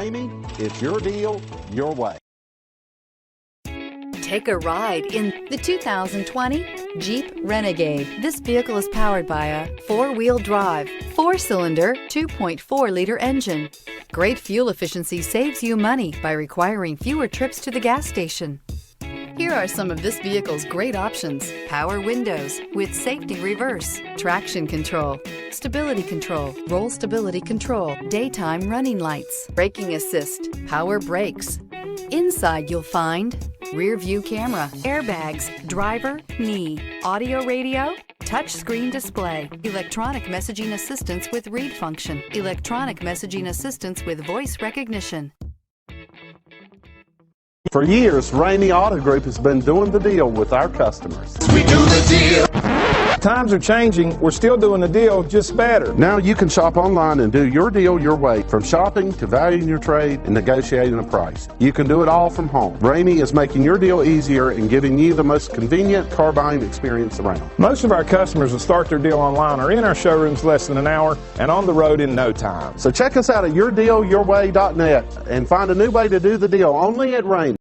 Ramey, it's your deal, your way. Take a ride in the 2020 Jeep Renegade. This vehicle is powered by a four-wheel drive, four-cylinder, 2.4-liter engine. Great fuel efficiency saves you money by requiring fewer trips to the gas station. Here are some of this vehicle's great options: power windows with safety reverse, traction control, stability control, roll stability control, daytime running lights, braking assist, power brakes. Inside you'll find rear view camera, airbags, driver, knee, audio radio, touchscreen display, electronic messaging assistance with read function, electronic messaging assistance with voice recognition. For years, Ramey Auto Group has been doing the deal with our customers. We do the deal. Times are changing. We're still doing the deal, just better. Now you can shop online and do your deal your way, from shopping to valuing your trade and negotiating a price. You can do it all from home. Ramey is making your deal easier and giving you the most convenient car buying experience around. Most of our customers that start their deal online are in our showrooms less than an hour and on the road in no time. So check us out at yourdealyourway.net and find a new way to do the deal only at Ramey.